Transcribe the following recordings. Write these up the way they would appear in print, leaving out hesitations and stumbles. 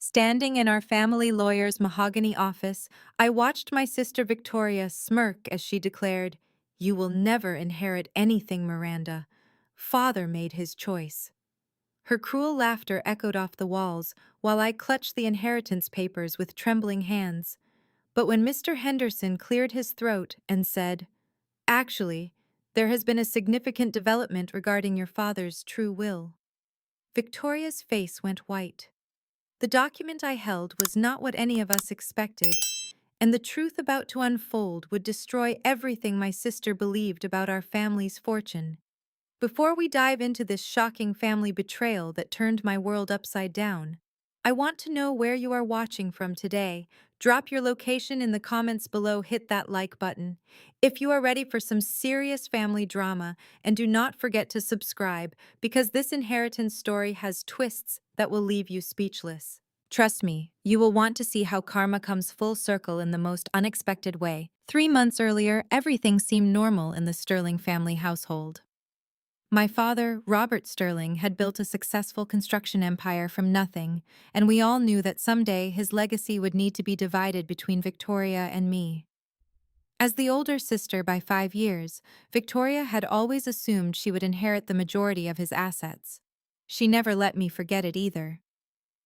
Standing in our family lawyer's mahogany office, I watched my sister Victoria smirk as she declared, "You will never inherit anything, Miranda. Father made his choice." Her cruel laughter echoed off the walls, while I clutched the inheritance papers with trembling hands. But when Mr. Henderson cleared his throat and said, "Actually, there has been a significant development regarding your father's true will," Victoria's face went white. The document I held was not what any of us expected, and the truth about to unfold would destroy everything my sister believed about our family's fortune. Before we dive into this shocking family betrayal that turned my world upside down, I want to know where you are watching from today. Drop your location in the comments below, hit that like button if you are ready for some serious family drama, and do not forget to subscribe because this inheritance story has twists that will leave you speechless. Trust me, you will want to see how karma comes full circle in the most unexpected way. 3 months earlier, everything seemed normal in the Sterling family household. My father, Robert Sterling, had built a successful construction empire from nothing, and we all knew that someday his legacy would need to be divided between Victoria and me. As the older sister by 5 years, Victoria had always assumed she would inherit the majority of his assets. She never let me forget it either.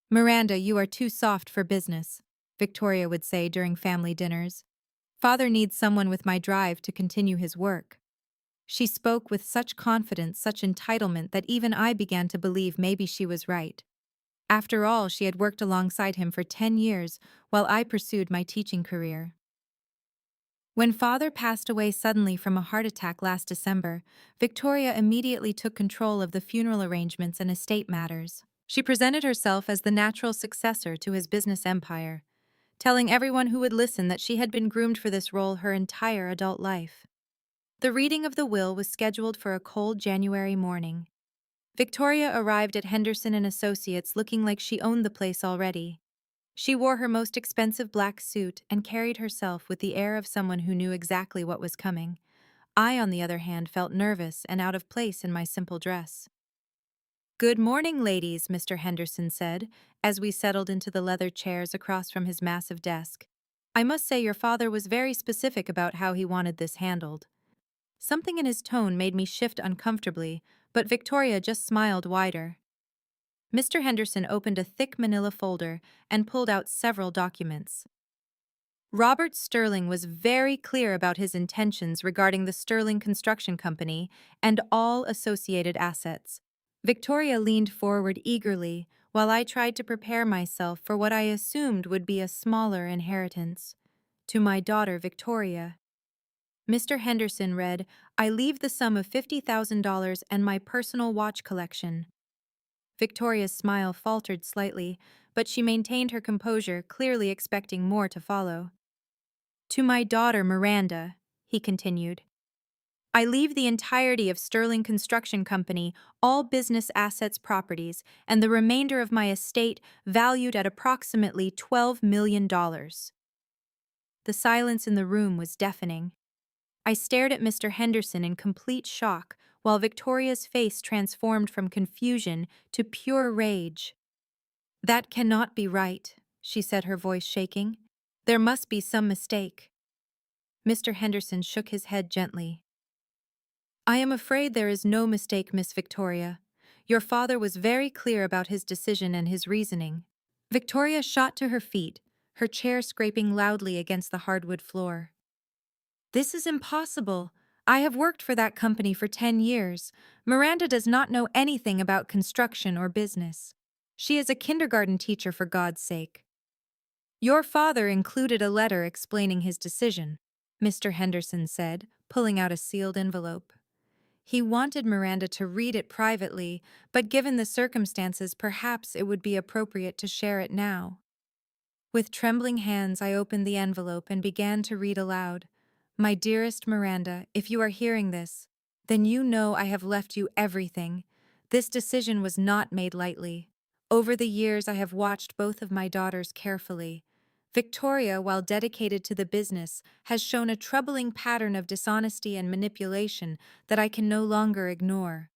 "Miranda, you are too soft for business," Victoria would say during family dinners. "Father needs someone with my drive to continue his work." She spoke with such confidence, such entitlement, that even I began to believe maybe she was right. After all, she had worked alongside him for 10 years while I pursued my teaching career. When father passed away suddenly from a heart attack last December, Victoria immediately took control of the funeral arrangements and estate matters. She presented herself as the natural successor to his business empire, telling everyone who would listen that she had been groomed for this role her entire adult life. The reading of the will was scheduled for a cold January morning. Victoria arrived at Henderson and Associates looking like she owned the place already. She wore her most expensive black suit and carried herself with the air of someone who knew exactly what was coming. I, on the other hand, felt nervous and out of place in my simple dress. "Good morning, ladies," Mr. Henderson said, as we settled into the leather chairs across from his massive desk. "I must say your father was very specific about how he wanted this handled." Something in his tone made me shift uncomfortably, but Victoria just smiled wider. Mr. Henderson opened a thick manila folder and pulled out several documents. Robert Sterling was very clear about his intentions regarding the Sterling Construction Company and all associated assets. Victoria leaned forward eagerly while I tried to prepare myself for what I assumed would be a smaller inheritance. To my daughter, Victoria. Mr. Henderson read, "I leave the sum of $50,000 and my personal watch collection." Victoria's smile faltered slightly, but she maintained her composure, clearly expecting more to follow. "To my daughter, Miranda," he continued, "I leave the entirety of Sterling Construction Company, all business assets, properties, and the remainder of my estate valued at approximately $12 million. The silence in the room was deafening. I stared at Mr. Henderson in complete shock, while Victoria's face transformed from confusion to pure rage. "That cannot be right," she said, her voice shaking. "There must be some mistake." Mr. Henderson shook his head gently. "I am afraid there is no mistake, Miss Victoria. Your father was very clear about his decision and his reasoning." Victoria shot to her feet, her chair scraping loudly against the hardwood floor. "This is impossible. I have worked for that company for 10 years. Miranda does not know anything about construction or business. She is a kindergarten teacher, for God's sake." "Your father included a letter explaining his decision," Mr. Henderson said, pulling out a sealed envelope. "He wanted Miranda to read it privately, but given the circumstances, perhaps it would be appropriate to share it now." With trembling hands, I opened the envelope and began to read aloud. "My dearest Miranda, if you are hearing this, then you know I have left you everything. This decision was not made lightly. Over the years, I have watched both of my daughters carefully. Victoria, while dedicated to the business, has shown a troubling pattern of dishonesty and manipulation that I can no longer ignore."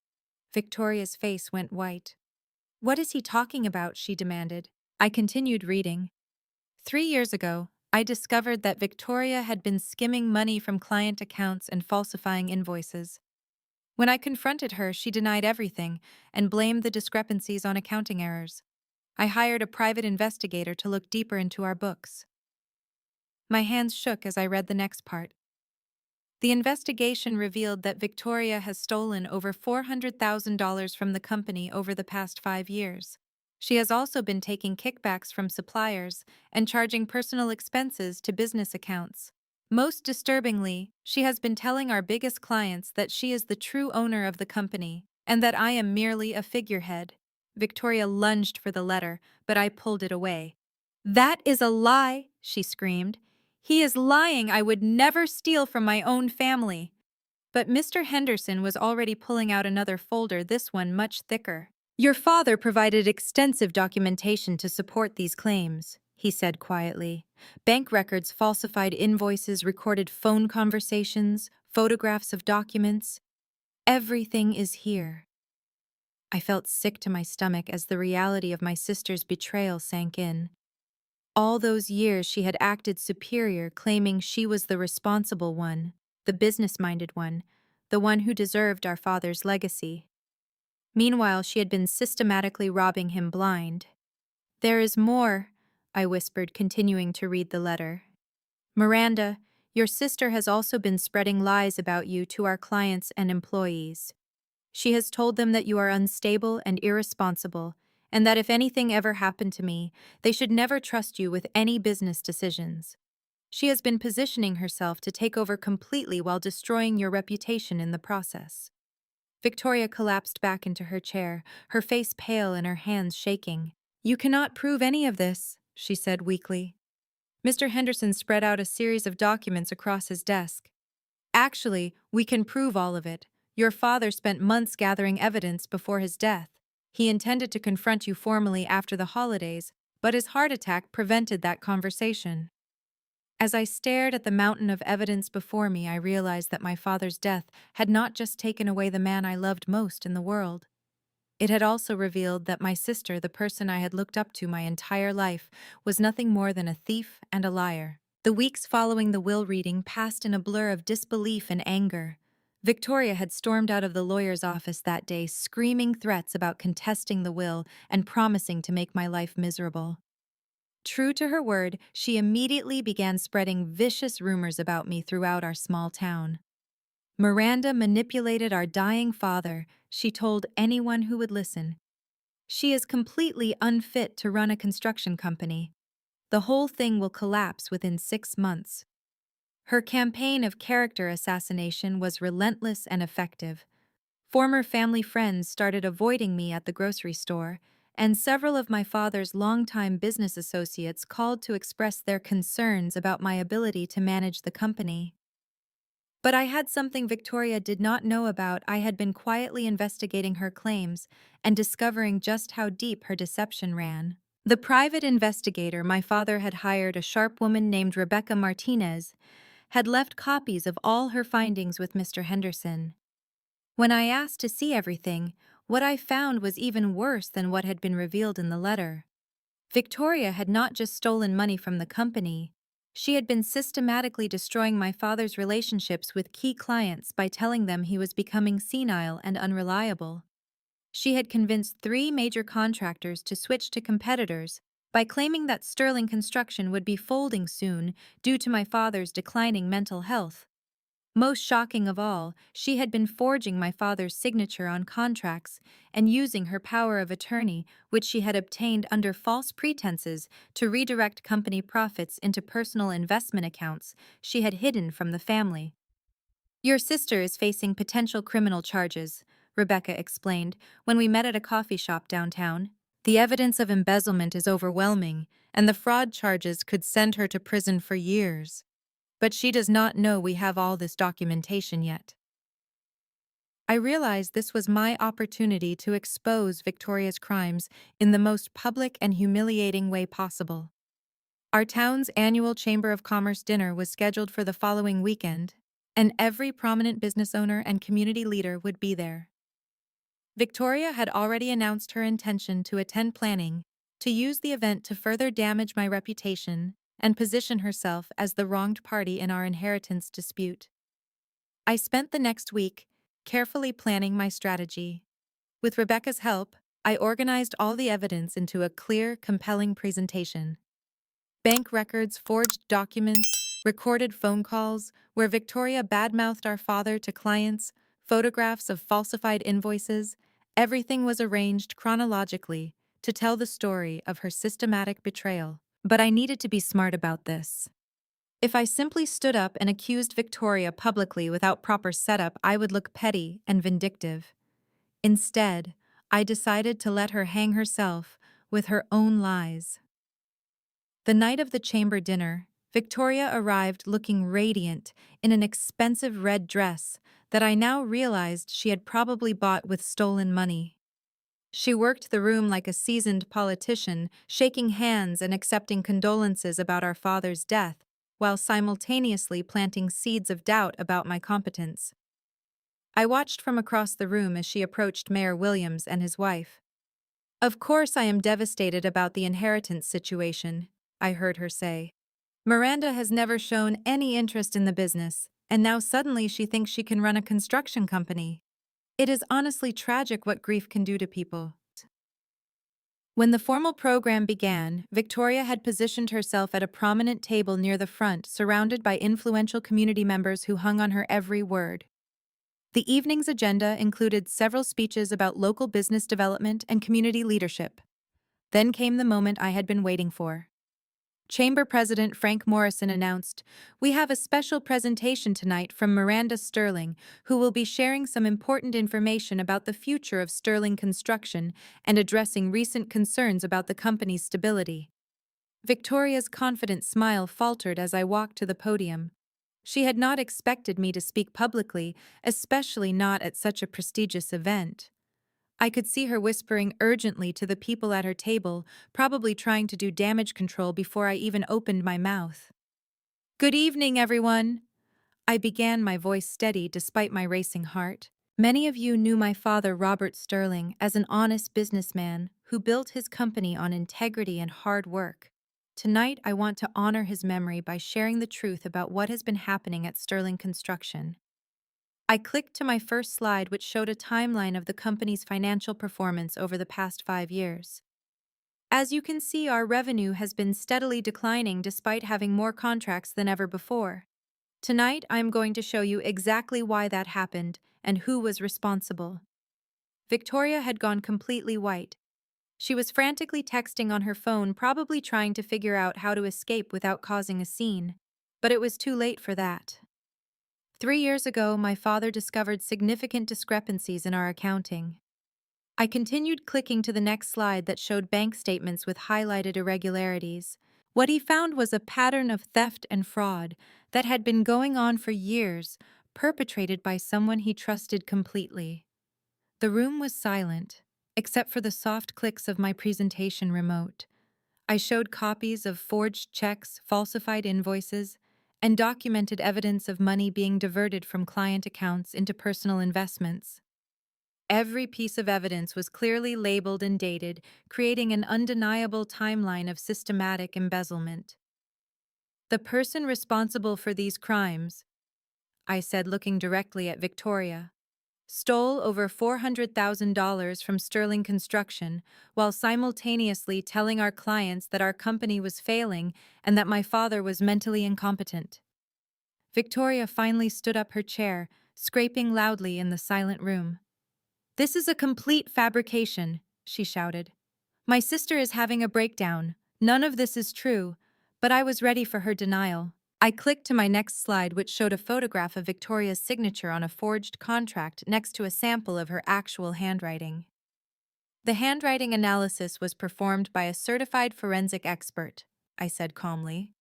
Victoria's face went white. "What is he talking about?" she demanded. I continued reading. 3 years ago, I discovered that Victoria had been skimming money from client accounts and falsifying invoices. When I confronted her, she denied everything and blamed the discrepancies on accounting errors. I hired a private investigator to look deeper into our books. My hands shook as I read the next part. The investigation revealed that Victoria has stolen over $400,000 from the company over the past 5 years. She has also been taking kickbacks from suppliers and charging personal expenses to business accounts. Most disturbingly, she has been telling our biggest clients that she is the true owner of the company and that I am merely a figurehead. Victoria lunged for the letter, but I pulled it away. "That is a lie," she screamed. "He is lying. I would never steal from my own family." But Mr. Henderson was already pulling out another folder, this one much thicker. "Your father provided extensive documentation to support these claims," he said quietly. "Bank records, falsified invoices, recorded phone conversations, photographs of documents. Everything is here." I felt sick to my stomach as the reality of my sister's betrayal sank in. All those years she had acted superior, claiming she was the responsible one, the business-minded one, the one who deserved our father's legacy. Meanwhile, she had been systematically robbing him blind. "There is more," I whispered, continuing to read the letter. "Miranda, your sister has also been spreading lies about you to our clients and employees. She has told them that you are unstable and irresponsible, and that if anything ever happened to me, they should never trust you with any business decisions. She has been positioning herself to take over completely while destroying your reputation in the process." Victoria collapsed back into her chair, her face pale and her hands shaking. "You cannot prove any of this," she said weakly. Mr. Henderson spread out a series of documents across his desk. "Actually, we can prove all of it. Your father spent months gathering evidence before his death. He intended to confront you formally after the holidays, but his heart attack prevented that conversation." As I stared at the mountain of evidence before me, I realized that my father's death had not just taken away the man I loved most in the world. It had also revealed that my sister, the person I had looked up to my entire life, was nothing more than a thief and a liar. The weeks following the will reading passed in a blur of disbelief and anger. Victoria had stormed out of the lawyer's office that day, screaming threats about contesting the will and promising to make my life miserable. True to her word, she immediately began spreading vicious rumors about me throughout our small town. "Miranda manipulated our dying father," she told anyone who would listen. "She is completely unfit to run a construction company. The whole thing will collapse within 6 months." Her campaign of character assassination was relentless and effective. Former family friends started avoiding me at the grocery store, and several of my father's longtime business associates called to express their concerns about my ability to manage the company. But I had something Victoria did not know about. I had been quietly investigating her claims and discovering just how deep her deception ran. The private investigator my father had hired, a sharp woman named Rebecca Martinez, had left copies of all her findings with Mr. Henderson. When I asked to see everything, what I found was even worse than what had been revealed in the letter. Victoria had not just stolen money from the company, she had been systematically destroying my father's relationships with key clients by telling them he was becoming senile and unreliable. She had convinced 3 major contractors to switch to competitors by claiming that Sterling Construction would be folding soon due to my father's declining mental health. Most shocking of all, she had been forging my father's signature on contracts and using her power of attorney, which she had obtained under false pretenses, to redirect company profits into personal investment accounts she had hidden from the family. "Your sister is facing potential criminal charges," Rebecca explained when we met at a coffee shop downtown. "The evidence of embezzlement is overwhelming, and the fraud charges could send her to prison for years. But she does not know we have all this documentation yet." I realized this was my opportunity to expose Victoria's crimes in the most public and humiliating way possible. Our town's annual Chamber of Commerce dinner was scheduled for the following weekend, and every prominent business owner and community leader would be there. Victoria had already announced her intention to attend, planning to use the event to further damage my reputation and position herself as the wronged party in our inheritance dispute. I spent the next week carefully planning my strategy. With Rebecca's help, I organized all the evidence into a clear, compelling presentation. Bank records, forged documents, recorded phone calls where Victoria badmouthed our father to clients, photographs of falsified invoices, everything was arranged chronologically to tell the story of her systematic betrayal. But I needed to be smart about this. If I simply stood up and accused Victoria publicly without proper setup, I would look petty and vindictive. Instead, I decided to let her hang herself with her own lies. The night of the chamber dinner, Victoria arrived looking radiant in an expensive red dress that I now realized she had probably bought with stolen money. She worked the room like a seasoned politician, shaking hands and accepting condolences about our father's death, while simultaneously planting seeds of doubt about my competence. I watched from across the room as she approached Mayor Williams and his wife. "Of course I am devastated about the inheritance situation," I heard her say. "Miranda has never shown any interest in the business, and now suddenly she thinks she can run a construction company. It is honestly tragic what grief can do to people." When the formal program began, Victoria had positioned herself at a prominent table near the front, surrounded by influential community members who hung on her every word. The evening's agenda included several speeches about local business development and community leadership. Then came the moment I had been waiting for. Chamber President Frank Morrison announced, "We have a special presentation tonight from Miranda Sterling, who will be sharing some important information about the future of Sterling Construction and addressing recent concerns about the company's stability." Victoria's confident smile faltered as I walked to the podium. She had not expected me to speak publicly, especially not at such a prestigious event. I could see her whispering urgently to the people at her table, probably trying to do damage control before I even opened my mouth. "Good evening, everyone." I began, my voice steady despite my racing heart. "Many of you knew my father, Robert Sterling, as an honest businessman who built his company on integrity and hard work. Tonight, I want to honor his memory by sharing the truth about what has been happening at Sterling Construction." I clicked to my first slide, which showed a timeline of the company's financial performance over the past 5 years. As you can see, our revenue has been steadily declining despite having more contracts than ever before. Tonight, I'm going to show you exactly why that happened and who was responsible. Victoria had gone completely white. She was frantically texting on her phone, probably trying to figure out how to escape without causing a scene. But it was too late for that. 3 years ago, my father discovered significant discrepancies in our accounting. I continued clicking to the next slide that showed bank statements with highlighted irregularities. What he found was a pattern of theft and fraud that had been going on for years, perpetrated by someone he trusted completely. The room was silent, except for the soft clicks of my presentation remote. I showed copies of forged checks, falsified invoices, and documented evidence of money being diverted from client accounts into personal investments. Every piece of evidence was clearly labeled and dated, creating an undeniable timeline of systematic embezzlement. "The person responsible for these crimes," I said, looking directly at Victoria, "stole over $400,000 from Sterling Construction while simultaneously telling our clients that our company was failing and that my father was mentally incompetent." Victoria finally stood up her chair, scraping loudly in the silent room. "This is a complete fabrication," she shouted. "My sister is having a breakdown. None of this is true," but I was ready for her denial. I clicked to my next slide, which showed a photograph of Victoria's signature on a forged contract next to a sample of her actual handwriting. "The handwriting analysis was performed by a certified forensic expert," I said calmly.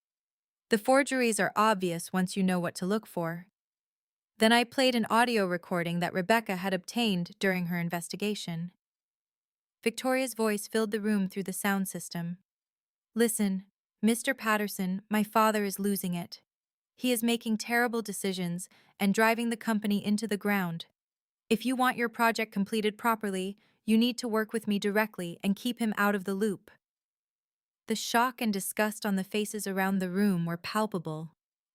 "The forgeries are obvious once you know what to look for." Then I played an audio recording that Rebecca had obtained during her investigation. Victoria's voice filled the room through the sound system. "Listen, Mr. Patterson, my father is losing it. He is making terrible decisions and driving the company into the ground. If you want your project completed properly, you need to work with me directly and keep him out of the loop." The shock and disgust on the faces around the room were palpable.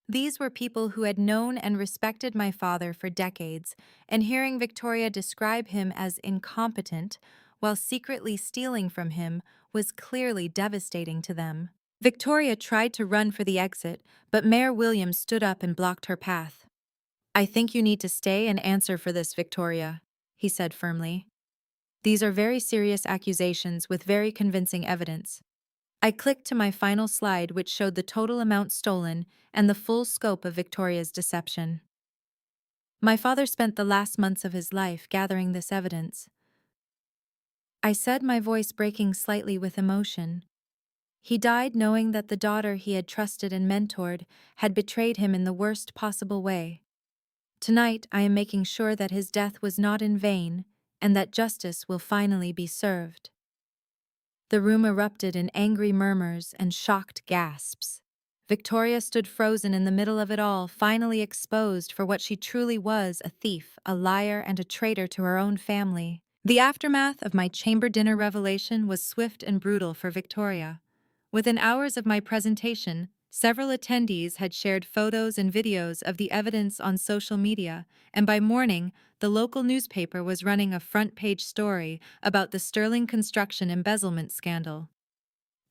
These were people who had known and respected my father for decades, and hearing Victoria describe him as incompetent while secretly stealing from him was clearly devastating to them. Victoria tried to run for the exit, but Mayor Williams stood up and blocked her path. "I think you need to stay and answer for this, Victoria," he said firmly. "These are very serious accusations with very convincing evidence." I clicked to my final slide, which showed the total amount stolen and the full scope of Victoria's deception. My father spent the last months of his life gathering this evidence. I said, my voice breaking slightly with emotion. He died knowing that the daughter he had trusted and mentored had betrayed him in the worst possible way. Tonight, I am making sure that his death was not in vain and that justice will finally be served. The room erupted in angry murmurs and shocked gasps. Victoria stood frozen in the middle of it all, finally exposed for what she truly was: a thief, a liar, and a traitor to her own family. The aftermath of my chamber dinner revelation was swift and brutal for Victoria. Within hours of my presentation, several attendees had shared photos and videos of the evidence on social media, and by morning, the local newspaper was running a front-page story about the Sterling Construction embezzlement scandal.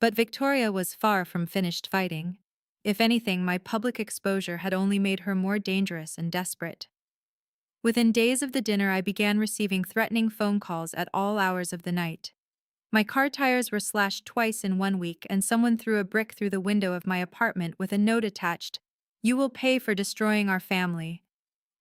But Victoria was far from finished fighting. If anything, my public exposure had only made her more dangerous and desperate. Within days of the dinner, I began receiving threatening phone calls at all hours of the night. My car tires were slashed twice in 1 week, and someone threw a brick through the window of my apartment with a note attached: "You will pay for destroying our family."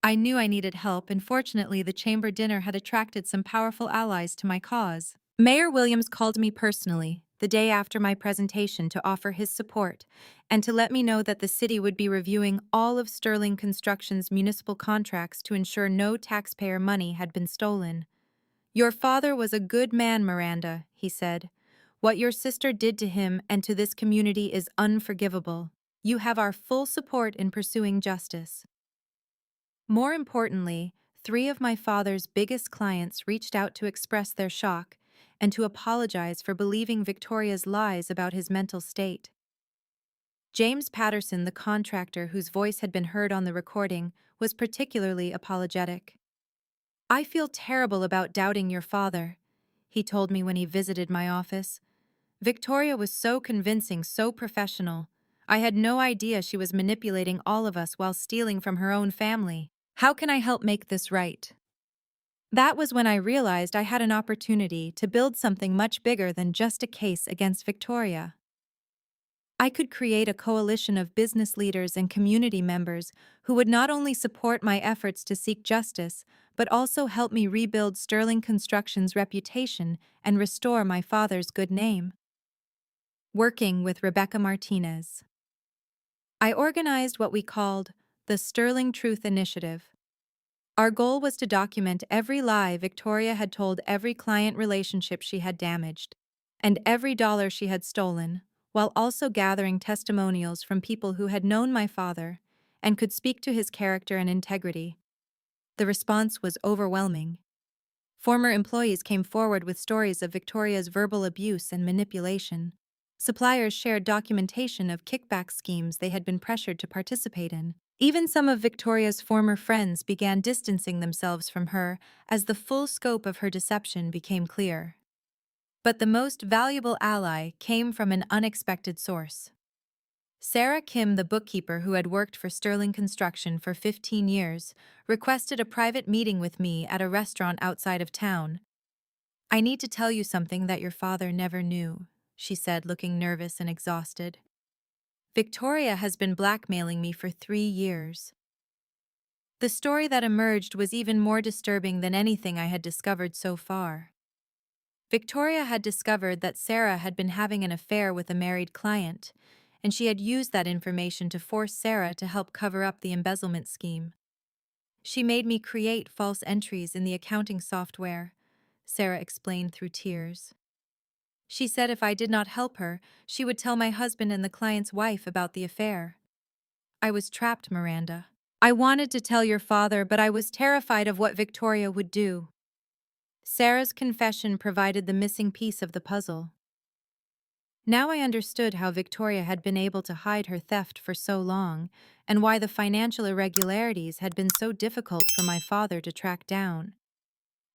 I knew I needed help, and fortunately the chamber dinner had attracted some powerful allies to my cause. Mayor Williams called me personally, the day after my presentation, to offer his support and to let me know that the city would be reviewing all of Sterling Construction's municipal contracts to ensure no taxpayer money had been stolen. "Your father was a good man, Miranda," he said. "What your sister did to him and to this community is unforgivable. You have our full support in pursuing justice." More importantly, 3 of my father's biggest clients reached out to express their shock and to apologize for believing Victoria's lies about his mental state. James Patterson, the contractor whose voice had been heard on the recording, was particularly apologetic. "I feel terrible about doubting your father," he told me when he visited my office. "Victoria was so convincing, so professional. I had no idea she was manipulating all of us while stealing from her own family. How can I help make this right?" That was when I realized I had an opportunity to build something much bigger than just a case against Victoria. I could create a coalition of business leaders and community members who would not only support my efforts to seek justice, but also help me rebuild Sterling Construction's reputation and restore my father's good name. Working with Rebecca Martinez, I organized what we called the Sterling Truth Initiative. Our goal was to document every lie Victoria had told, every client relationship she had damaged, and every dollar she had stolen, while also gathering testimonials from people who had known my father and could speak to his character and integrity. The response was overwhelming. Former employees came forward with stories of Victoria's verbal abuse and manipulation. Suppliers shared documentation of kickback schemes they had been pressured to participate in. Even some of Victoria's former friends began distancing themselves from her as the full scope of her deception became clear. But the most valuable ally came from an unexpected source. Sarah Kim, the bookkeeper who had worked for Sterling Construction for 15 years, requested a private meeting with me at a restaurant outside of town. "I need to tell you something that your father never knew," she said, looking nervous and exhausted. "Victoria has been blackmailing me for 3 years." The story that emerged was even more disturbing than anything I had discovered so far. Victoria had discovered that Sarah had been having an affair with a married client, and she had used that information to force Sarah to help cover up the embezzlement scheme. "She made me create false entries in the accounting software," Sarah explained through tears. "She said if I did not help her, she would tell my husband and the client's wife about the affair. I was trapped, Miranda. I wanted to tell your father, but I was terrified of what Victoria would do." Sarah's confession provided the missing piece of the puzzle. Now I understood how Victoria had been able to hide her theft for so long, and why the financial irregularities had been so difficult for my father to track down.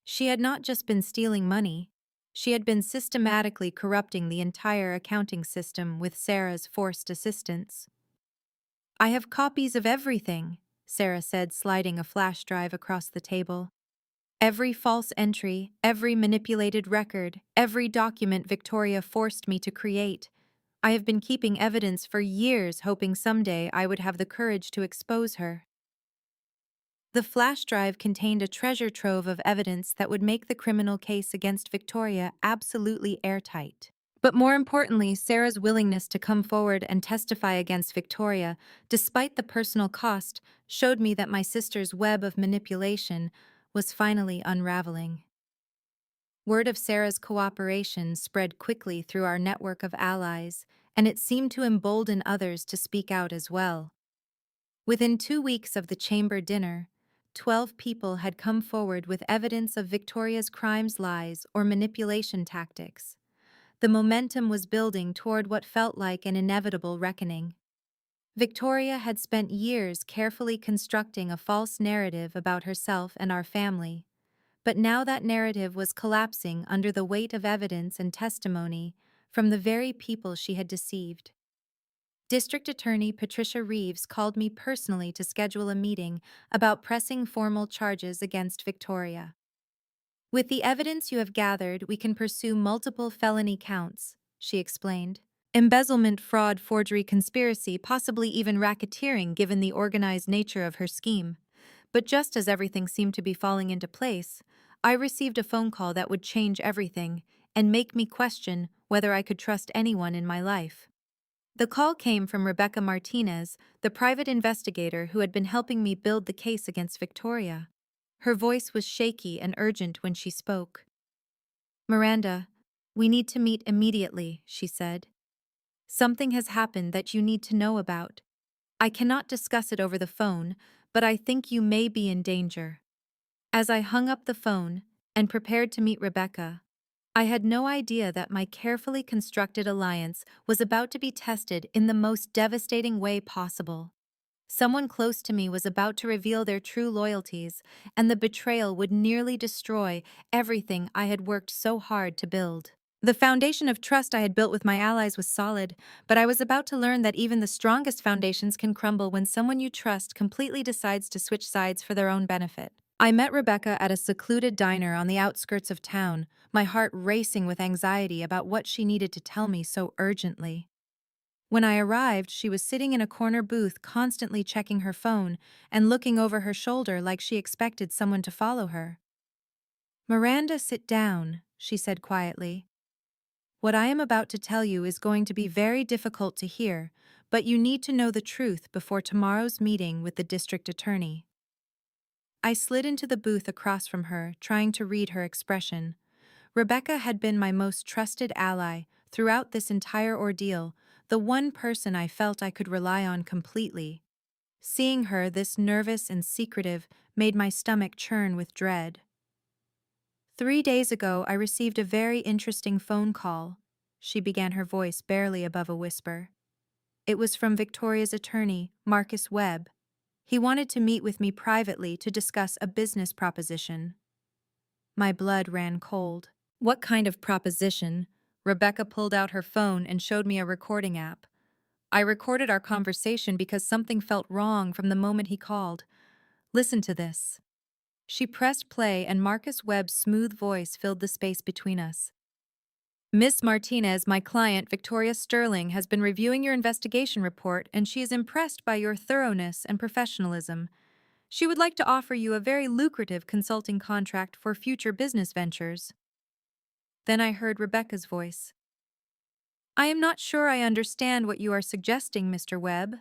She had not just been stealing money, she had been systematically corrupting the entire accounting system with Sarah's forced assistance. I have copies of everything, Sarah said, sliding a flash drive across the table. Every false entry, every manipulated record, every document Victoria forced me to create. I have been keeping evidence for years, hoping someday I would have the courage to expose her. The flash drive contained a treasure trove of evidence that would make the criminal case against Victoria absolutely airtight. But more importantly, Sarah's willingness to come forward and testify against Victoria, despite the personal cost, showed me that my sister's web of manipulation was finally unraveling. Word of Sarah's cooperation spread quickly through our network of allies, and it seemed to embolden others to speak out as well. Within 2 weeks of the chamber dinner, 12 people had come forward with evidence of Victoria's crimes, lies, or manipulation tactics. The momentum was building toward what felt like an inevitable reckoning. Victoria had spent years carefully constructing a false narrative about herself and our family, but now that narrative was collapsing under the weight of evidence and testimony from the very people she had deceived. District Attorney Patricia Reeves called me personally to schedule a meeting about pressing formal charges against Victoria. With the evidence you have gathered, we can pursue multiple felony counts, she explained. Embezzlement, fraud, forgery, conspiracy, possibly even racketeering given the organized nature of her scheme. But just as everything seemed to be falling into place, I received a phone call that would change everything and make me question whether I could trust anyone in my life. The call came from Rebecca Martinez, the private investigator who had been helping me build the case against Victoria. Her voice was shaky and urgent when she spoke. "Miranda, we need to meet immediately," she said. "Something has happened that you need to know about. I cannot discuss it over the phone, but I think you may be in danger." As I hung up the phone and prepared to meet Rebecca, I had no idea that my carefully constructed alliance was about to be tested in the most devastating way possible. Someone close to me was about to reveal their true loyalties, and the betrayal would nearly destroy everything I had worked so hard to build. The foundation of trust I had built with my allies was solid, but I was about to learn that even the strongest foundations can crumble when someone you trust completely decides to switch sides for their own benefit. I met Rebecca at a secluded diner on the outskirts of town, my heart racing with anxiety about what she needed to tell me so urgently. When I arrived, she was sitting in a corner booth, constantly checking her phone and looking over her shoulder like she expected someone to follow her. "Miranda, sit down," she said quietly. "What I am about to tell you is going to be very difficult to hear, but you need to know the truth before tomorrow's meeting with the district attorney." I slid into the booth across from her, trying to read her expression. Rebecca had been my most trusted ally throughout this entire ordeal, the one person I felt I could rely on completely. Seeing her this nervous and secretive made my stomach churn with dread. "3 days ago, I received a very interesting phone call," she began, her voice barely above a whisper. "It was from Victoria's attorney, Marcus Webb. He wanted to meet with me privately to discuss a business proposition." My blood ran cold. "What kind of proposition?" Rebecca pulled out her phone and showed me a recording app. "I recorded our conversation because something felt wrong from the moment he called. Listen to this." She pressed play and Marcus Webb's smooth voice filled the space between us. "Miss Martinez, my client, Victoria Sterling, has been reviewing your investigation report and she is impressed by your thoroughness and professionalism. She would like to offer you a very lucrative consulting contract for future business ventures." Then I heard Rebecca's voice. "I am not sure I understand what you are suggesting, Mr. Webb."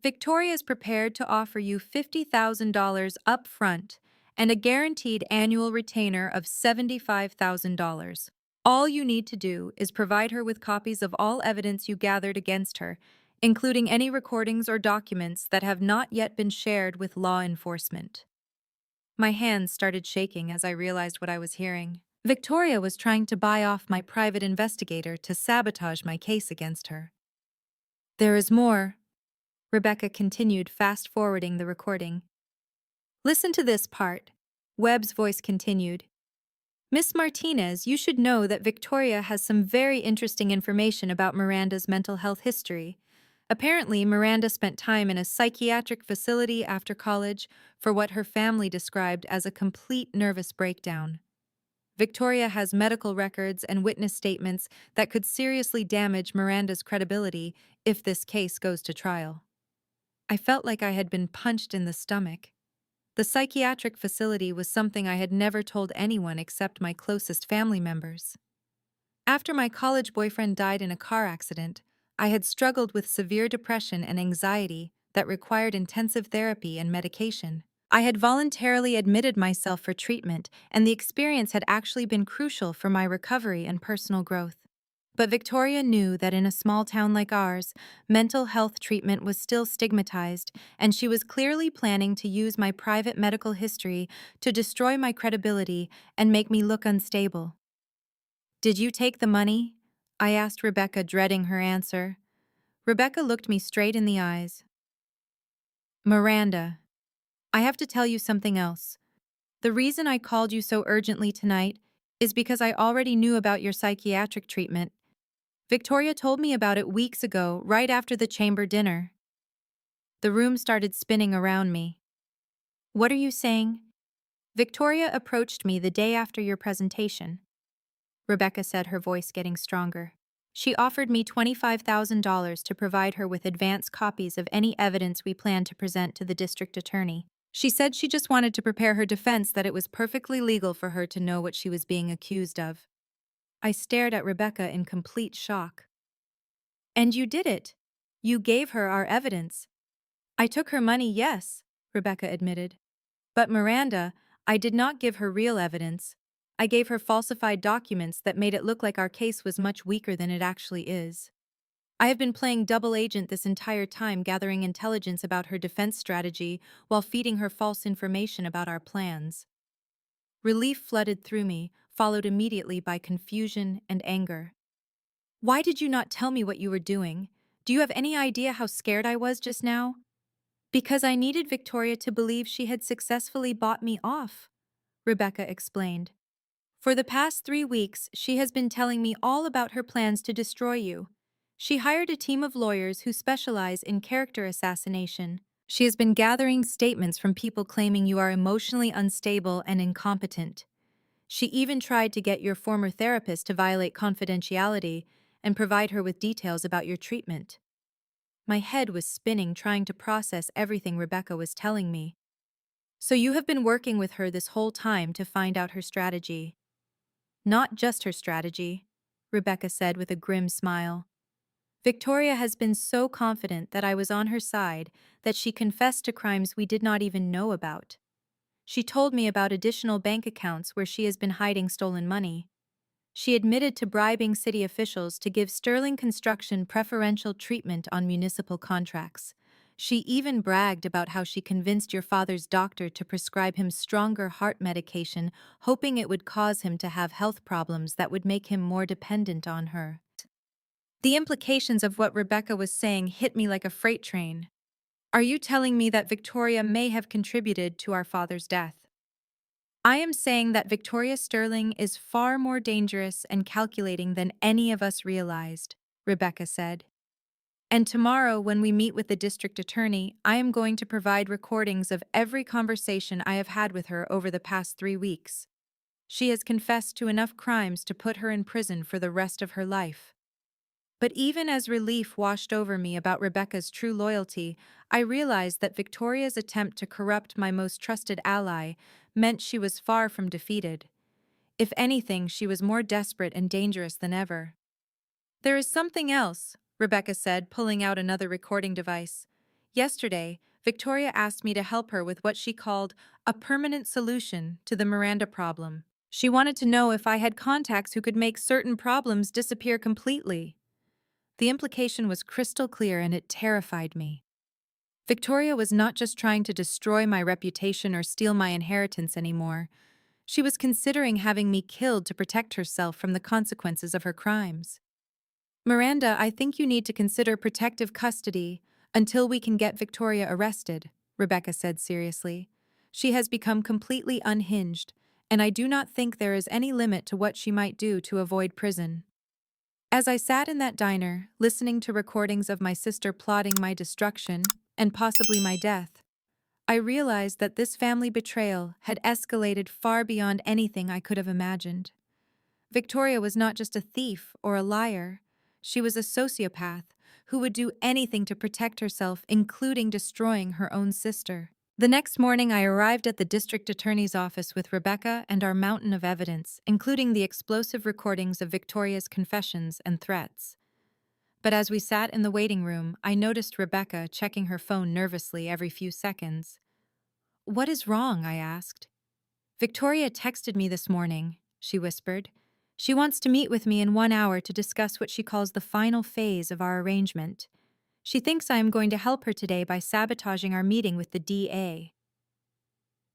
"Victoria is prepared to offer you $50,000 up front and a guaranteed annual retainer of $75,000. All you need to do is provide her with copies of all evidence you gathered against her, including any recordings or documents that have not yet been shared with law enforcement." My hands started shaking as I realized what I was hearing. Victoria was trying to buy off my private investigator to sabotage my case against her. There is more, Rebecca continued, fast-forwarding the recording. Listen to this part. Webb's voice continued. Miss Martinez, you should know that Victoria has some very interesting information about Miranda's mental health history. Apparently, Miranda spent time in a psychiatric facility after college for what her family described as a complete nervous breakdown. Victoria has medical records and witness statements that could seriously damage Miranda's credibility if this case goes to trial. I felt like I had been punched in the stomach. The psychiatric facility was something I had never told anyone except my closest family members. After my college boyfriend died in a car accident, I had struggled with severe depression and anxiety that required intensive therapy and medication. I had voluntarily admitted myself for treatment, and the experience had actually been crucial for my recovery and personal growth. But Victoria knew that in a small town like ours, mental health treatment was still stigmatized, and she was clearly planning to use my private medical history to destroy my credibility and make me look unstable. Did you take the money? I asked Rebecca, dreading her answer. Rebecca looked me straight in the eyes. Miranda, I have to tell you something else. The reason I called you so urgently tonight is because I already knew about your psychiatric treatment. Victoria told me about it weeks ago, right after the chamber dinner. The room started spinning around me. What are you saying? Victoria approached me the day after your presentation, Rebecca said, her voice getting stronger. She offered me $25,000 to provide her with advance copies of any evidence we planned to present to the district attorney. She said she just wanted to prepare her defense, that it was perfectly legal for her to know what she was being accused of. I stared at Rebecca in complete shock. And you did it. You gave her our evidence. I took her money, yes, Rebecca admitted. But Miranda, I did not give her real evidence. I gave her falsified documents that made it look like our case was much weaker than it actually is. I have been playing double agent this entire time, gathering intelligence about her defense strategy while feeding her false information about our plans. Relief flooded through me, followed immediately by confusion and anger. Why did you not tell me what you were doing? Do you have any idea how scared I was just now? Because I needed Victoria to believe she had successfully bought me off, Rebecca explained. For the past 3 weeks, she has been telling me all about her plans to destroy you. She hired a team of lawyers who specialize in character assassination. She has been gathering statements from people claiming you are emotionally unstable and incompetent. She even tried to get your former therapist to violate confidentiality and provide her with details about your treatment. My head was spinning, trying to process everything Rebecca was telling me. So you have been working with her this whole time to find out her strategy. Not just her strategy, Rebecca said with a grim smile. Victoria has been so confident that I was on her side that she confessed to crimes we did not even know about. She told me about additional bank accounts where she has been hiding stolen money. She admitted to bribing city officials to give Sterling Construction preferential treatment on municipal contracts. She even bragged about how she convinced your father's doctor to prescribe him stronger heart medication, hoping it would cause him to have health problems that would make him more dependent on her. The implications of what Rebecca was saying hit me like a freight train. Are you telling me that Victoria may have contributed to our father's death? I am saying that Victoria Sterling is far more dangerous and calculating than any of us realized, Rebecca said. And tomorrow, when we meet with the district attorney, I am going to provide recordings of every conversation I have had with her over the past 3 weeks. She has confessed to enough crimes to put her in prison for the rest of her life. But even as relief washed over me about Rebecca's true loyalty, I realized that Victoria's attempt to corrupt my most trusted ally meant she was far from defeated. If anything, she was more desperate and dangerous than ever. There is something else, Rebecca said, pulling out another recording device. Yesterday, Victoria asked me to help her with what she called a permanent solution to the Miranda problem. She wanted to know if I had contacts who could make certain problems disappear completely. The implication was crystal clear, and it terrified me. Victoria was not just trying to destroy my reputation or steal my inheritance anymore. She was considering having me killed to protect herself from the consequences of her crimes. Miranda, I think you need to consider protective custody until we can get Victoria arrested, Rebecca said seriously. She has become completely unhinged, and I do not think there is any limit to what she might do to avoid prison. As I sat in that diner, listening to recordings of my sister plotting my destruction and possibly my death, I realized that this family betrayal had escalated far beyond anything I could have imagined. Victoria was not just a thief or a liar. She was a sociopath who would do anything to protect herself, including destroying her own sister. The next morning, I arrived at the district attorney's office with Rebecca and our mountain of evidence, including the explosive recordings of Victoria's confessions and threats. But as we sat in the waiting room, I noticed Rebecca checking her phone nervously every few seconds. "What is wrong?" I asked. "Victoria texted me this morning," she whispered. "She wants to meet with me in 1 hour to discuss what she calls the final phase of our arrangement. She thinks I am going to help her today by sabotaging our meeting with the DA."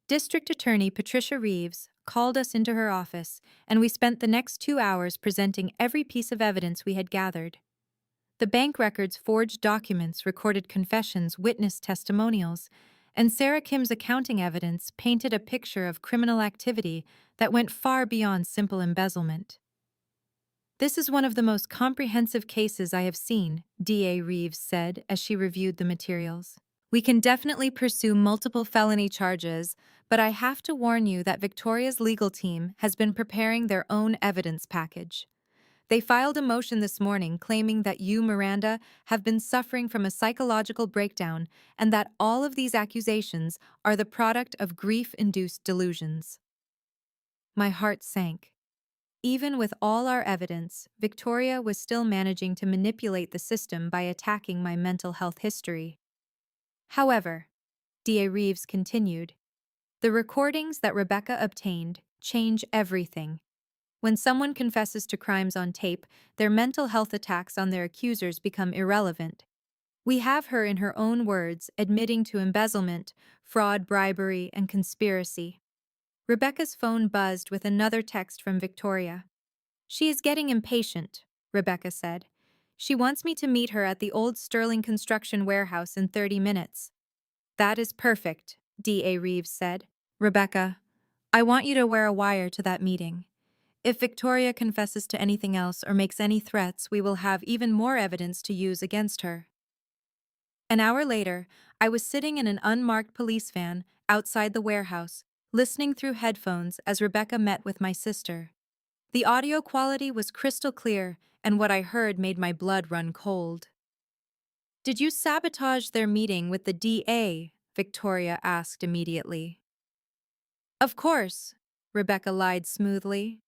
District Attorney Patricia Reeves called us into her office, and we spent the next 2 hours presenting every piece of evidence we had gathered. The bank records, forged documents, recorded confessions, witness testimonials, and Sarah Kim's accounting evidence painted a picture of criminal activity that went far beyond simple embezzlement. "This is one of the most comprehensive cases I have seen," DA Reeves said as she reviewed the materials. "We can definitely pursue multiple felony charges, but I have to warn you that Victoria's legal team has been preparing their own evidence package. They filed a motion this morning claiming that you, Miranda, have been suffering from a psychological breakdown and that all of these accusations are the product of grief-induced delusions." My heart sank. Even with all our evidence, Victoria was still managing to manipulate the system by attacking my mental health history. However, DA Reeves continued, "The recordings that Rebecca obtained change everything. When someone confesses to crimes on tape, their mental health attacks on their accusers become irrelevant. We have her, in her own words, admitting to embezzlement, fraud, bribery, and conspiracy." Rebecca's phone buzzed with another text from Victoria. "She is getting impatient," Rebecca said. "She wants me to meet her at the old Sterling Construction warehouse in 30 minutes. "That is perfect," DA Reeves said. "Rebecca, I want you to wear a wire to that meeting. If Victoria confesses to anything else or makes any threats, we will have even more evidence to use against her." An hour later, I was sitting in an unmarked police van outside the warehouse, listening through headphones as Rebecca met with my sister. The audio quality was crystal clear, and what I heard made my blood run cold. "Did you sabotage their meeting with the DA?" Victoria asked immediately. "Of course," Rebecca lied smoothly.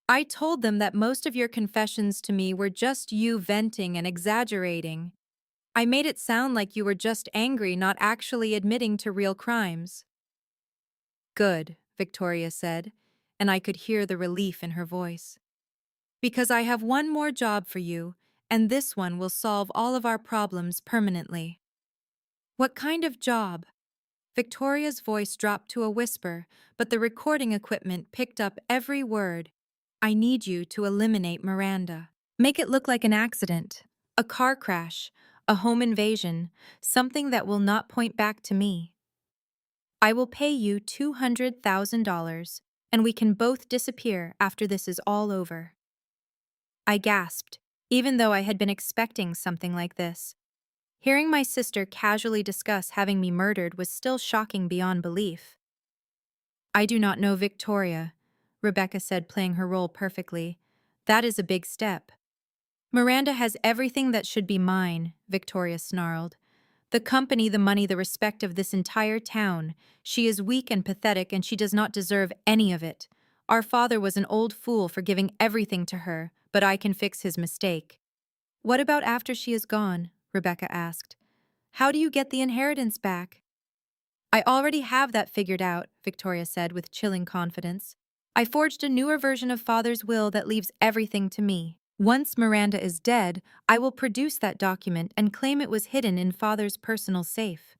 "I told them that most of your confessions to me were just you venting and exaggerating. I made it sound like you were just angry, not actually admitting to real crimes." "Good," Victoria said, and I could hear the relief in her voice. "Because I have one more job for you, and this one will solve all of our problems permanently." "What kind of job?" Victoria's voice dropped to a whisper, but the recording equipment picked up every word. "I need you to eliminate Miranda. Make it look like an accident, a car crash, a home invasion, something that will not point back to me. I will pay you $200,000, and we can both disappear after this is all over." I gasped, even though I had been expecting something like this. Hearing my sister casually discuss having me murdered was still shocking beyond belief. "I do not know Victoria," Rebecca said, playing her role perfectly. "That is a big step." "Miranda has everything that should be mine," Victoria snarled. "The company, the money, the respect of this entire town. She is weak and pathetic, and she does not deserve any of it. Our father was an old fool for giving everything to her, but I can fix his mistake." "What about after she is gone?" Rebecca asked. "How do you get the inheritance back?" "I already have that figured out," Victoria said with chilling confidence. "I forged a newer version of Father's will that leaves everything to me. Once Miranda is dead, I will produce that document and claim it was hidden in Father's personal safe."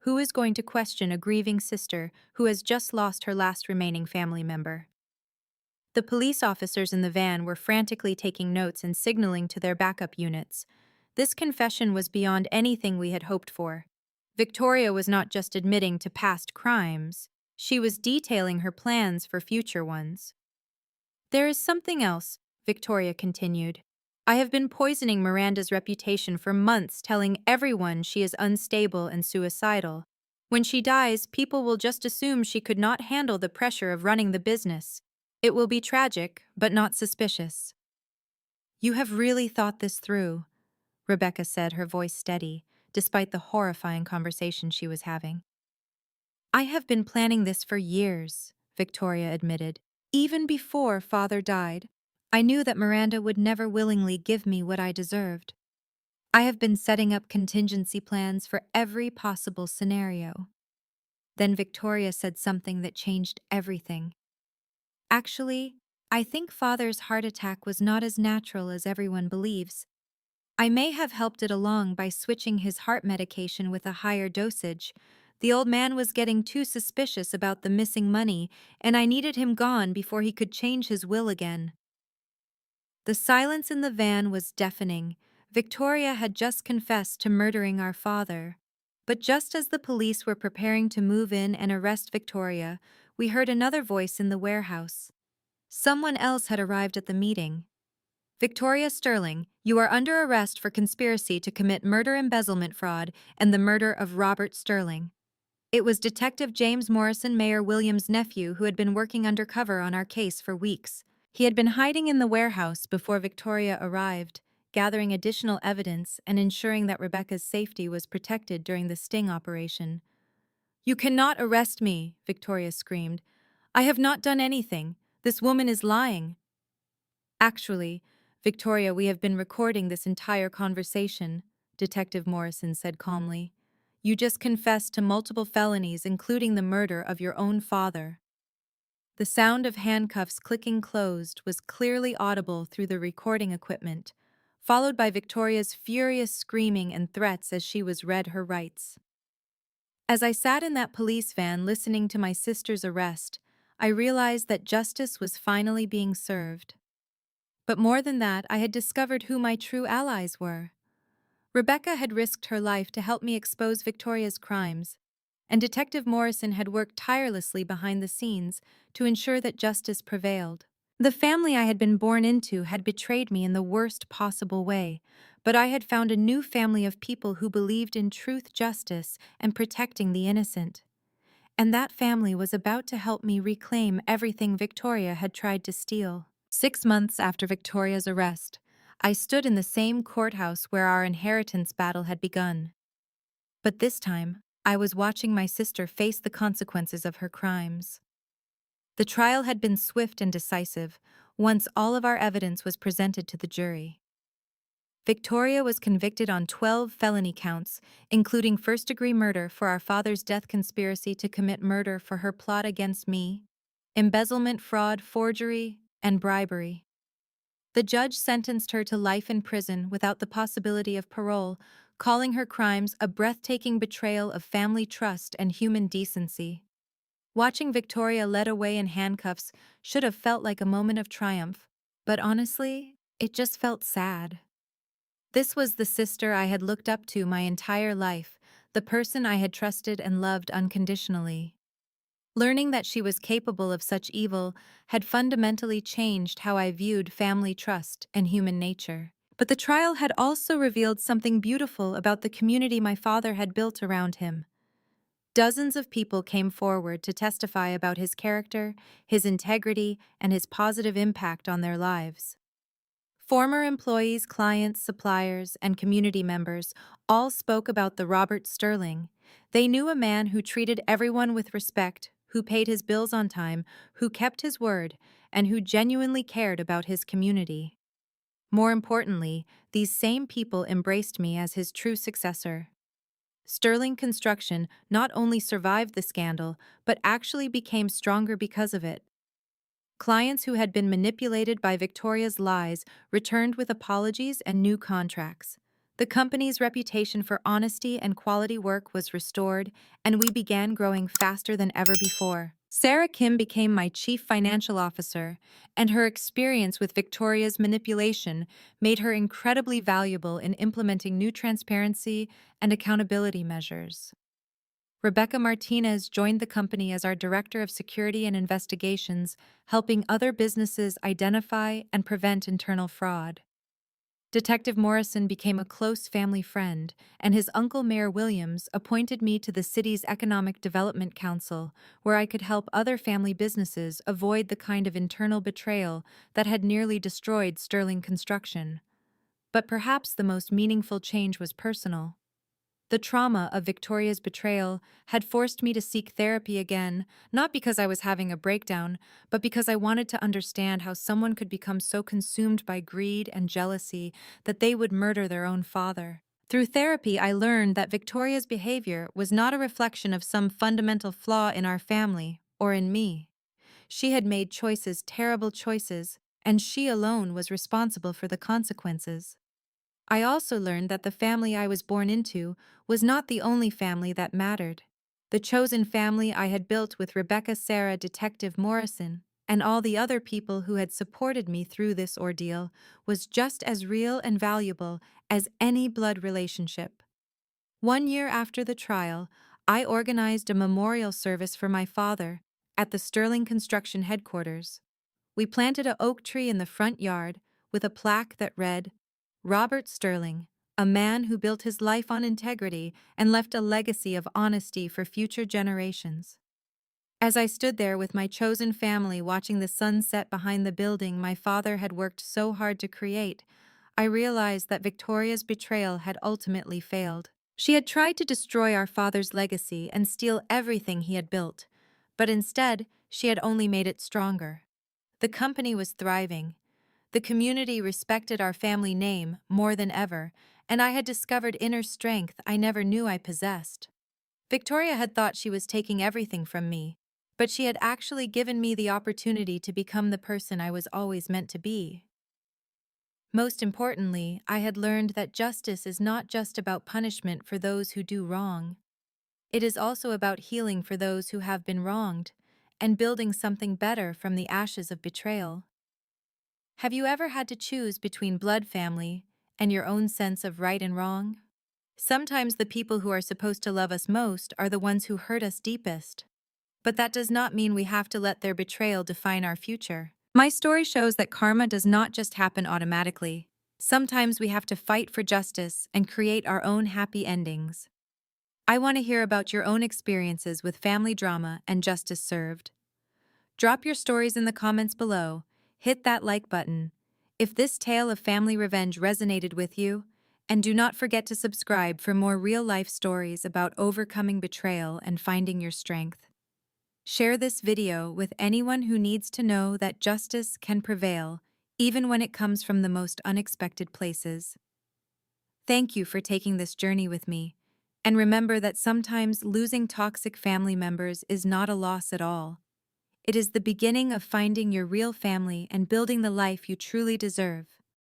Who is going to question a grieving sister who has just lost her last remaining family member? The police officers in the van were frantically taking notes and signaling to their backup units. This confession was beyond anything we had hoped for. Victoria was not just admitting to past crimes, she was detailing her plans for future ones. There is something else, Victoria continued. I have been poisoning Miranda's reputation for months, telling everyone she is unstable and suicidal. When she dies, people will just assume she could not handle the pressure of running the business. It will be tragic, but not suspicious. You have really thought this through, Rebecca said, her voice steady, despite the horrifying conversation she was having. I have been planning this for years, Victoria admitted. Even before Father died, I knew that Miranda would never willingly give me what I deserved. I have been setting up contingency plans for every possible scenario. Then Victoria said something that changed everything. Actually, I think Father's heart attack was not as natural as everyone believes. I may have helped it along by switching his heart medication with a higher dosage. The old man was getting too suspicious about the missing money, and I needed him gone before he could change his will again. The silence in the van was deafening. Victoria had just confessed to murdering our father. But just as the police were preparing to move in and arrest Victoria, we heard another voice in the warehouse. Someone else had arrived at the meeting. Victoria Sterling, you are under arrest for conspiracy to commit murder, embezzlement, fraud, and the murder of Robert Sterling. It was Detective James Morrison, Mayor Williams' nephew, who had been working undercover on our case for weeks. He had been hiding in the warehouse before Victoria arrived, gathering additional evidence and ensuring that Rebecca's safety was protected during the sting operation. You cannot arrest me, Victoria screamed. I have not done anything. This woman is lying. Actually, Victoria, we have been recording this entire conversation, Detective Morrison said calmly. You just confessed to multiple felonies, including the murder of your own father. The sound of handcuffs clicking closed was clearly audible through the recording equipment, followed by Victoria's furious screaming and threats as she was read her rights. As I sat in that police van listening to my sister's arrest, I realized that justice was finally being served. But more than that, I had discovered who my true allies were. Rebecca had risked her life to help me expose Victoria's crimes, and Detective Morrison had worked tirelessly behind the scenes to ensure that justice prevailed. The family I had been born into had betrayed me in the worst possible way, but I had found a new family of people who believed in truth, justice, and protecting the innocent. And that family was about to help me reclaim everything Victoria had tried to steal. 6 months after Victoria's arrest, I stood in the same courthouse where our inheritance battle had begun. But this time, I was watching my sister face the consequences of her crimes. The trial had been swift and decisive, once all of our evidence was presented to the jury. Victoria was convicted on 12 felony counts, including first-degree murder for our father's death, conspiracy to commit murder for her plot against me, embezzlement, fraud, forgery, and bribery. The judge sentenced her to life in prison without the possibility of parole, calling her crimes a breathtaking betrayal of family trust and human decency. Watching Victoria led away in handcuffs should have felt like a moment of triumph, but honestly, it just felt sad. This was the sister I had looked up to my entire life, the person I had trusted and loved unconditionally. Learning that she was capable of such evil had fundamentally changed how I viewed family trust and human nature. But the trial had also revealed something beautiful about the community my father had built around him. Dozens of people came forward to testify about his character, his integrity, and his positive impact on their lives. Former employees, clients, suppliers, and community members all spoke about the Robert Sterling. They knew a man who treated everyone with respect, who paid his bills on time, who kept his word, and who genuinely cared about his community. More importantly, these same people embraced me as his true successor. Sterling Construction not only survived the scandal, but actually became stronger because of it. Clients who had been manipulated by Victoria's lies returned with apologies and new contracts. The company's reputation for honesty and quality work was restored, and we began growing faster than ever before. Sarah Kim became my chief financial officer, and her experience with Victoria's manipulation made her incredibly valuable in implementing new transparency and accountability measures. Rebecca Martinez joined the company as our Director of Security and Investigations, helping other businesses identify and prevent internal fraud. Detective Morrison became a close family friend, and his uncle Mayor Williams appointed me to the city's Economic Development Council, where I could help other family businesses avoid the kind of internal betrayal that had nearly destroyed Sterling Construction. But perhaps the most meaningful change was personal. The trauma of Victoria's betrayal had forced me to seek therapy again, not because I was having a breakdown, but because I wanted to understand how someone could become so consumed by greed and jealousy that they would murder their own father. Through therapy, I learned that Victoria's behavior was not a reflection of some fundamental flaw in our family or in me. She had made choices, terrible choices, and she alone was responsible for the consequences. I also learned that the family I was born into was not the only family that mattered. The chosen family I had built with Rebecca, Sarah, Detective Morrison, and all the other people who had supported me through this ordeal was just as real and valuable as any blood relationship. 1 year after the trial, I organized a memorial service for my father at the Sterling Construction headquarters. We planted an oak tree in the front yard with a plaque that read, Robert Sterling, a man who built his life on integrity and left a legacy of honesty for future generations. As I stood there with my chosen family watching the sun set behind the building my father had worked so hard to create, I realized that Victoria's betrayal had ultimately failed. She had tried to destroy our father's legacy and steal everything he had built, but instead, she had only made it stronger. The company was thriving. The community respected our family name more than ever, and I had discovered inner strength I never knew I possessed. Victoria had thought she was taking everything from me, but she had actually given me the opportunity to become the person I was always meant to be. Most importantly, I had learned that justice is not just about punishment for those who do wrong. It is also about healing for those who have been wronged, and building something better from the ashes of betrayal. Have you ever had to choose between blood family and your own sense of right and wrong? Sometimes the people who are supposed to love us most are the ones who hurt us deepest. But that does not mean we have to let their betrayal define our future. My story shows that karma does not just happen automatically. Sometimes we have to fight for justice and create our own happy endings. I want to hear about your own experiences with family drama and justice served. Drop your stories in the comments below. Hit that like button if this tale of family revenge resonated with you, and do not forget to subscribe for more real-life stories about overcoming betrayal and finding your strength. Share this video with anyone who needs to know that justice can prevail, even when it comes from the most unexpected places. Thank you for taking this journey with me, and remember that sometimes losing toxic family members is not a loss at all. It is the beginning of finding your real family and building the life you truly deserve.